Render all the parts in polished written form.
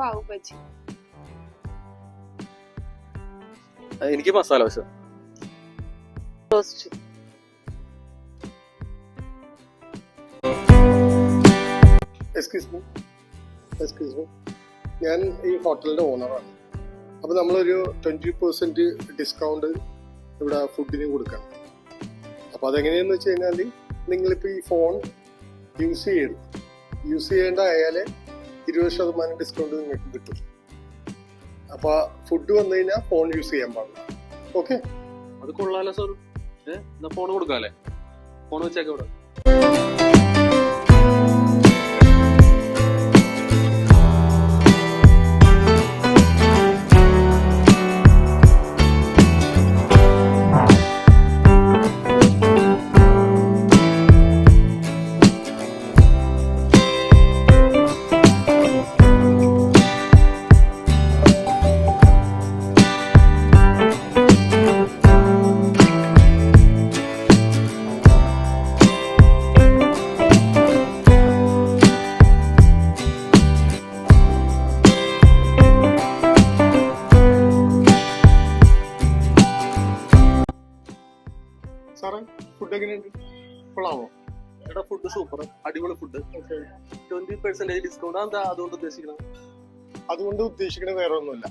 പാവ് ബജി. എനിക്ക് masala dosa. Excuse me, ഞാൻ ഈ ഹോട്ടലിന്റെ ഓണറാണ്. അപ്പൊ നമ്മളൊരു 20% ഡിസ്കൗണ്ട് ഇവിടെ ഫുഡിന് കൊടുക്കണം. അപ്പൊ അതെങ്ങനെയാന്ന് വെച്ച് കഴിഞ്ഞാല് നിങ്ങളിപ്പോ ഈ ഫോൺ യൂസ് ചെയ്യേണ്ടതായാല് 20% ഡിസ്കൗണ്ട് നിങ്ങൾക്ക് കിട്ടും. അപ്പൊ ഫുഡ് വന്നു കഴിഞ്ഞാൽ ഫോൺ യൂസ് ചെയ്യാൻ പാടില്ല. ഓക്കെ, അത് കൊള്ളാലോ സാർ. ഫോൺ കൊടുക്കാല്ലേ? ഫോൺ വെച്ചേക്ക ഇവിടെ. സാറേ, ഫുഡ് എങ്ങനെയുണ്ട്? കൊള്ളാമോ? എടാ, ഫുഡ് സൂപ്പർ, അടിപൊളി ഫുഡ്. 20% ഡിസ്കൗണ്ട്. എന്താ അതുകൊണ്ട് ഉദ്ദേശിക്കണം? അതുകൊണ്ട് ഉദ്ദേശിക്കുന്നത് വേറെ ഒന്നുമില്ല.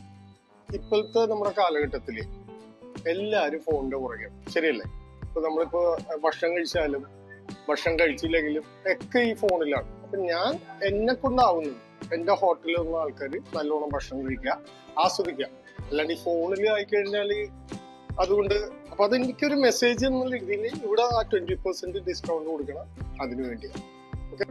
ഇപ്പോഴത്തെ നമ്മുടെ കാലഘട്ടത്തില് എല്ലാരും ഫോണിന്റെ പുറകെ, ശരിയല്ലേ? ഇപ്പൊ നമ്മളിപ്പോ ഭക്ഷണം കഴിച്ചാലും ഭക്ഷണം കഴിച്ചില്ലെങ്കിലും ഒക്കെ ഈ ഫോണിലാണ്. അപ്പൊ ഞാൻ എന്നെ കൊണ്ടാവുന്നത് എന്റെ ഹോട്ടലിലുള്ള ആൾക്കാർ നല്ലോണം ഭക്ഷണം കഴിക്കുക, ആസ്വദിക്കുക. അല്ലാണ്ട് ഈ ഫോണിൽ ആയിക്കഴിഞ്ഞാല് അതുകൊണ്ട് അപ്പൊ അതെനിക്കൊരു മെസ്സേജ് എന്നുള്ള രീതിയിൽ ഇവിടെ ആ 20% ഡിസ്കൗണ്ട് കൊടുക്കണം. അതിനു വേണ്ടിയാണ്. ഓക്കെ,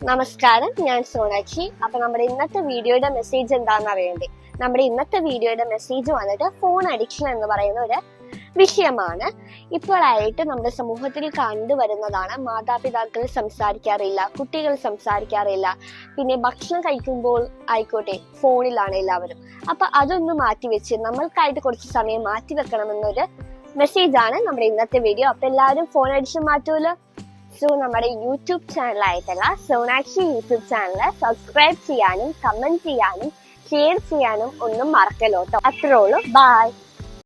നമസ്കാരം, ഞാൻ സോനാക്ഷി. അപ്പൊ നമ്മുടെ ഇന്നത്തെ വീഡിയോയുടെ മെസ്സേജ് എന്താണെന്ന് അറിയണ്ടേ? നമ്മുടെ ഇന്നത്തെ വീഡിയോയുടെ മെസ്സേജ് വന്നിട്ട് ഫോൺ അഡിക്ഷൻ എന്ന് പറയുന്ന ഒരു വിഷയമാണ്. ഇപ്പോഴായിട്ട് നമ്മുടെ സമൂഹത്തിൽ കണ്ടുവരുന്നതാണ്. മാതാപിതാക്കൾ സംസാരിക്കാറില്ല, കുട്ടികൾ സംസാരിക്കാറില്ല, പിന്നെ ഭക്ഷണം കഴിക്കുമ്പോൾ ആയിക്കോട്ടെ ഫോണിലാണ് എല്ലാവരും. അപ്പൊ അതൊന്ന് മാറ്റിവെച്ച് നമ്മൾക്കായിട്ട് കുറച്ച് സമയം മാറ്റിവെക്കണമെന്നൊരു മെസ്സേജാണ് നമ്മുടെ ഇന്നത്തെ വീഡിയോ. അപ്പൊ എല്ലാവരും ഫോൺ അഡിക്ഷൻ മാറ്റൂലോ. സോ നമ്മുടെ യൂട്യൂബ് ചാനലായിട്ടുള്ള സോനാക്ഷി യൂട്യൂബ് ചാനൽ സബ്സ്ക്രൈബ് ചെയ്യാനും കമന്റ് ചെയ്യാനും ഷെയർ ചെയ്യാനും ഒന്നും മറക്കല്ലോ കേട്ടോ. അത്രേ ഉള്ളൂ. ബൈ.